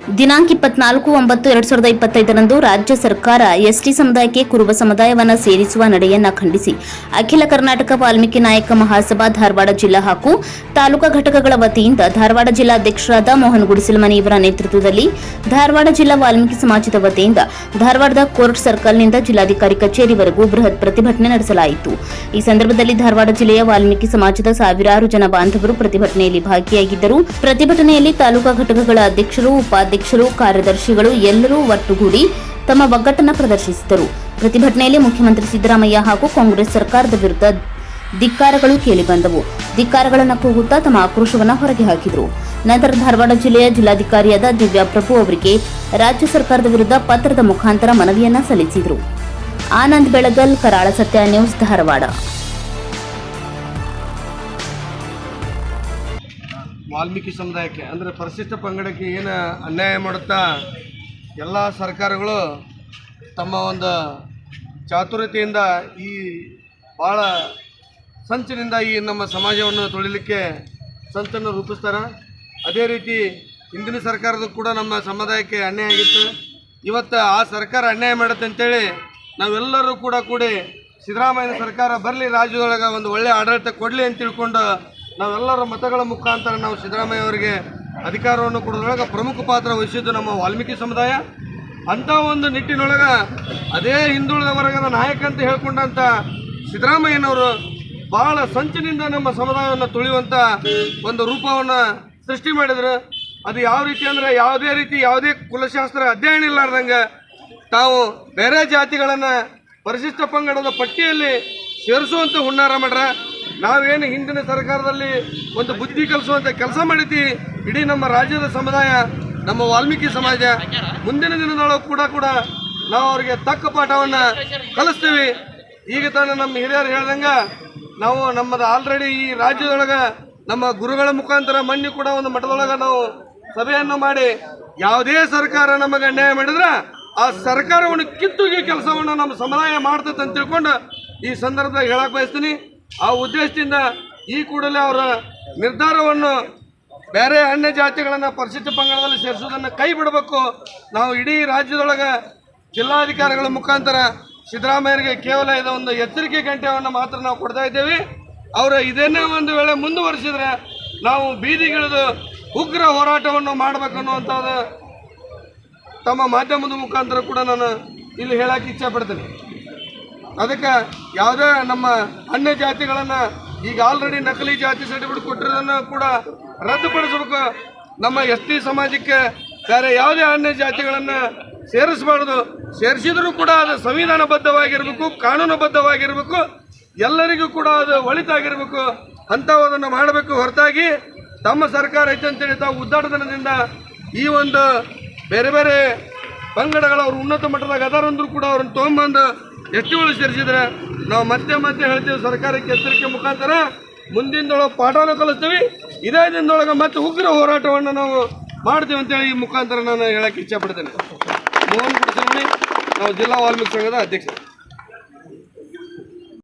ದಿನಾಂಕ 24/9/2025ರಂದು ರಾಜ್ಯ ಸರ್ಕಾರ ಎಸ್ಟಿ ಸಮುದಾಯಕ್ಕೆ ಕುರುಬ ಸಮುದಾಯವನ್ನು ಸೇರಿಸುವ ನಡೆಯನ್ನ ಖಂಡಿಸಿ ಅಖಿಲ ಕರ್ನಾಟಕ ವಾಲ್ಮೀಕಿ ನಾಯಕ ಮಹಾಸಭಾ ಧಾರವಾಡ ಜಿಲ್ಲಾ ಹಾಗೂ ತಾಲೂಕಾ ಘಟಕಗಳ ವತಿಯಿಂದ ಧಾರವಾಡ ಜಿಲ್ಲಾಧ್ಯಕ್ಷರಾದ ಮೋಹನ್ ಗುಡಿಸಿಲಮನಿ ಇವರ ನೇತೃತ್ವದಲ್ಲಿ ಧಾರವಾಡ ಜಿಲ್ಲಾ ವಾಲ್ಮೀಕಿ ಸಮಾಜದ ವತಿಯಿಂದ ಧಾರವಾಡದ ಕೋರ್ಟ್ ಸರ್ಕಲ್ನಿಂದ ಜಿಲ್ಲಾಧಿಕಾರಿ ಕಚೇರಿವರೆಗೂ ಬೃಹತ್ ಪ್ರತಿಭಟನೆ ನಡೆಸಲಾಯಿತು. ಈ ಸಂದರ್ಭದಲ್ಲಿ ಧಾರವಾಡ ಜಿಲ್ಲೆಯ ವಾಲ್ಮೀಕಿ ಸಮಾಜದ ಸಾವಿರಾರು ಜನ ಬಾಂಧವರು ಪ್ರತಿಭಟನೆಯಲ್ಲಿ ಭಾಗಿಯಾಗಿದ್ದರು. ಪ್ರತಿಭಟನೆಯಲ್ಲಿ ತಾಲೂಕಾ ಘಟಕಗಳ ಅಧ್ಯಕ್ಷರು, ಉಪಾಧ್ಯಕ್ಷರು, ಕಾರ್ಯದರ್ಶಿಗಳು ಎಲ್ಲರೂ ಒಟ್ಟುಗೂಡಿ ತಮ್ಮ ಒಗ್ಗಟ್ಟನ್ನು ಪ್ರದರ್ಶಿಸಿದರು. ಪ್ರತಿಭಟನೆಯಲ್ಲಿ ಮುಖ್ಯಮಂತ್ರಿ ಸಿದ್ದರಾಮಯ್ಯ ಹಾಗೂ ಕಾಂಗ್ರೆಸ್ ಸರ್ಕಾರದ ವಿರುದ್ಧ ಧಿಕ್ಕಾರಗಳು ಕೇಳಿಬಂದವು. ಧಿಕ್ಕಾರಗಳನ್ನು ಕೂಗುತ್ತಾ ತಮ್ಮ ಆಕ್ರೋಶವನ್ನು ಹೊರಗೆ ಹಾಕಿದರು. ನಂತರ ಧಾರವಾಡ ಜಿಲ್ಲೆಯ ಜಿಲ್ಲಾಧಿಕಾರಿಯಾದ ದಿವ್ಯಾ ಪ್ರಭು ಅವರಿಗೆ ರಾಜ್ಯ ಸರ್ಕಾರದ ವಿರುದ್ಧ ಪತ್ರದ ಮುಖಾಂತರ ಮನವಿಯನ್ನ ಸಲ್ಲಿಸಿದರು. ಆನಂದ್ ಬೆಳಗಲ್, ಕರಾಳ ಸತ್ಯ ನ್ಯೂಸ್, ಧಾರವಾಡ. ವಾಲ್ಮೀಕಿ ಸಮುದಾಯಕ್ಕೆ ಅಂದರೆ ಪರಿಶಿಷ್ಟ ಪಂಗಡಕ್ಕೆ ಏನು ಅನ್ಯಾಯ ಮಾಡುತ್ತಾ ಎಲ್ಲ ಸರ್ಕಾರಗಳು ತಮ್ಮ ಒಂದು ಚಾತುರ್ಯತೆಯಿಂದ ಈ ಭಾಳ ಸಂಚಿನಿಂದ ಈ ನಮ್ಮ ಸಮಾಜವನ್ನು ತೊಳಿಲಿಕ್ಕೆ ಸಂಚನ್ನು ರೂಪಿಸ್ತಾರೆ. ಅದೇ ರೀತಿ ಹಿಂದಿನ ಸರ್ಕಾರದ ಕೂಡ ನಮ್ಮ ಸಮುದಾಯಕ್ಕೆ ಅನ್ಯಾಯ ಆಗಿತ್ತು. ಇವತ್ತು ಆ ಸರ್ಕಾರ ಅನ್ಯಾಯ ಮಾಡುತ್ತೆ ಅಂತೇಳಿ ನಾವೆಲ್ಲರೂ ಕೂಡ ಕೂಡಿ ಸಿದ್ದರಾಮಯ್ಯ ಸರ್ಕಾರ ಬರಲಿ, ರಾಜ್ಯದೊಳಗೆ ಒಂದು ಒಳ್ಳೆಯ ಆಡಳಿತ ಕೊಡಲಿ ಅಂತ ತಿಳ್ಕೊಂಡು ನಾವೆಲ್ಲರ ಮತಗಳ ಮುಖಾಂತರ ನಾವು ಸಿದ್ದರಾಮಯ್ಯ ಅವರಿಗೆ ಅಧಿಕಾರವನ್ನು ಕೊಡೋದ್ರೊಳಗೆ ಪ್ರಮುಖ ಪಾತ್ರ ವಹಿಸಿದ್ದು ನಮ್ಮ ವಾಲ್ಮೀಕಿ ಸಮುದಾಯ. ಅಂಥ ಒಂದು ನಿಟ್ಟಿನೊಳಗೆ ಅದೇ ಹಿಂದುಳಿದ ವರ್ಗದ ನಾಯಕ ಅಂತ ಹೇಳ್ಕೊಂಡಂಥ ಸಿದ್ದರಾಮಯ್ಯನವರು ಭಾಳ ಸಂಚಿನಿಂದ ನಮ್ಮ ಸಮುದಾಯವನ್ನು ತುಳಿಯುವಂಥ ಒಂದು ರೂಪವನ್ನು ಸೃಷ್ಟಿ ಮಾಡಿದರು. ಅದು ಯಾವ ರೀತಿ ಅಂದರೆ ಯಾವುದೇ ಕುಲಶಾಸ್ತ್ರ ಅಧ್ಯಯನ ಇಲ್ಲಾರ್ದಂಗೆ ತಾವು ಬೇರೆ ಜಾತಿಗಳನ್ನು ಪರಿಶಿಷ್ಟ ಪಂಗಡದ ಪಟ್ಟಿಯಲ್ಲಿ ಸೇರಿಸುವಂಥ ಹುನ್ನಾರ ಮಾಡ್ರೆ. ನಾವೇನು ಹಿಂದಿನ ಸರ್ಕಾರದಲ್ಲಿ ಒಂದು ಬುದ್ಧಿ ಕಲಿಸುವಂಥ ಕೆಲಸ ಮಾಡಿದ್ವಿ. ಇಡೀ ನಮ್ಮ ರಾಜ್ಯದ ಸಮುದಾಯ, ನಮ್ಮ ವಾಲ್ಮೀಕಿ ಸಮಾಜ ಮುಂದಿನ ದಿನದೊಳಗೆ ಕೂಡ ನಾವು ಅವರಿಗೆ ತಕ್ಕ ಪಾಠವನ್ನು ಕಲಿಸ್ತೀವಿ. ಈಗ ತಾನೇ ನಮ್ಮ ಹಿರಿಯರು ಹೇಳ್ದಂಗೆ ನಾವು ನಮ್ಮದು ಆಲ್ರೆಡಿ ಈ ರಾಜ್ಯದೊಳಗೆ ನಮ್ಮ ಗುರುಗಳ ಮುಖಾಂತರ ಮೊನ್ನೆ ಕೂಡ ಒಂದು ಮಠದೊಳಗೆ ನಾವು ಸಭೆಯನ್ನು ಮಾಡಿ ಯಾವುದೇ ಸರ್ಕಾರ ನಮಗೆ ಅನ್ಯಾಯ ಮಾಡಿದ್ರೆ ಆ ಸರ್ಕಾರವನ್ನು ಕಿತ್ತುಗಿ ಕೆಲಸವನ್ನು ನಮ್ಮ ಸಮುದಾಯ ಮಾಡ್ತೈತೆ ಅಂತ ತಿಳ್ಕೊಂಡು ಈ ಸಂದರ್ಭದಾಗ ಹೇಳಕ್ಕೆ ಬಯಸ್ತೀನಿ. ಆ ಉದ್ದೇಶದಿಂದ ಈ ಕೂಡಲೇ ಅವರ ನಿರ್ಧಾರವನ್ನು ಬೇರೆ ಅನ್ಯ ಜಾತಿಗಳನ್ನು ಪರಿಶಿಷ್ಟ ಪಂಗಡದಲ್ಲಿ ಸೇರಿಸುವುದನ್ನು ಕೈ ಬಿಡಬೇಕು. ನಾವು ಇಡೀ ರಾಜ್ಯದೊಳಗೆ ಜಿಲ್ಲಾಧಿಕಾರಿಗಳ ಮುಖಾಂತರ ಸಿದ್ದರಾಮಯ್ಯರಿಗೆ ಕೇವಲ ಇದು ಒಂದು ಎಚ್ಚರಿಕೆ ಗಂಟೆಯನ್ನು ಮಾತ್ರ ನಾವು ಕೊಡ್ತಾ ಇದ್ದೇವೆ. ಅವರು ಇದನ್ನೇ ಒಂದು ವೇಳೆ ಮುಂದುವರಿಸಿದರೆ ನಾವು ಬೀದಿಗಿಳಿದು ಉಗ್ರ ಹೋರಾಟವನ್ನು ಮಾಡಬೇಕನ್ನುವಂಥದ್ದು ತಮ್ಮ ಮಾಧ್ಯಮದ ಮುಖಾಂತರ ಕೂಡ ನಾನು ಇಲ್ಲಿ ಹೇಳಕ್ಕೆ ಇಚ್ಛೆಪಡ್ತೀನಿ. ಅದಕ್ಕೆ ಯಾವುದೇ ನಮ್ಮ ಅನ್ಯ ಜಾತಿಗಳನ್ನು ಈಗ ಆಲ್ರೆಡಿ ನಕಲಿ ಜಾತಿ ಸರ್ಟಿಫಿಕೇಟ್ ಕೊಟ್ಟಿರೋದನ್ನು ಕೂಡ ರದ್ದುಪಡಿಸಬೇಕು. ನಮ್ಮ ಎಸ್ ಟಿ ಸಮಾಜಕ್ಕೆ ಬೇರೆ ಯಾವುದೇ ಅನ್ಯ ಜಾತಿಗಳನ್ನು ಸೇರಿಸಬಾರ್ದು. ಸೇರಿಸಿದರೂ ಕೂಡ ಅದು ಸಂವಿಧಾನಬದ್ಧವಾಗಿರಬೇಕು, ಕಾನೂನುಬದ್ಧವಾಗಿರಬೇಕು, ಎಲ್ಲರಿಗೂ ಕೂಡ ಅದು ಒಳಿತಾಗಿರಬೇಕು. ಅಂಥವುದನ್ನು ಮಾಡಬೇಕು. ಹೊರತಾಗಿ ತಮ್ಮ ಸರ್ಕಾರ ಐತೆ ಅಂತೇಳಿ ತಾವು ಉದ್ದಾಟತನದಿಂದ ಈ ಒಂದು ಬೇರೆ ಬೇರೆ ಪಂಗಡಗಳ ಅವರು ಉನ್ನತ ಮಟ್ಟದಾಗ ಅದಾರಂದ್ರೂ ಕೂಡ ಅವ್ರನ್ನ ತೊಗೊಂಬಂದು ಎಷ್ಟಿಗಳು ಸೇರಿಸಿದ್ರೆ ನಾವು ಮತ್ತೆ ಹೇಳ್ತೀವಿ, ಸರ್ಕಾರಕ್ಕೆ ಎಚ್ಚರಿಕೆ ಮುಖಾಂತರ ಮುಂದಿನದೊಳಗೆ ಪಾಠವನ್ನು ಕಲಿಸ್ತೀವಿ. ಇದೇ ದಿನದೊಳಗೆ ಮತ್ತೆ ಉಗ್ರ ಹೋರಾಟವನ್ನು ನಾವು ಮಾಡ್ತೀವಿ ಅಂತೇಳಿ ಈ ಮುಖಾಂತರ ನಾನು ಹೇಳಕ್ಕೆ ಇಚ್ಛೆಪಡ್ತೇನೆ. ಮೋಹನ್ ಗುಡಿಸಿಲಮನಿ, ನಾವು ಜಿಲ್ಲಾ ವಾಲ್ಮೀಕಿ ಸಂಘದ ಅಧ್ಯಕ್ಷ.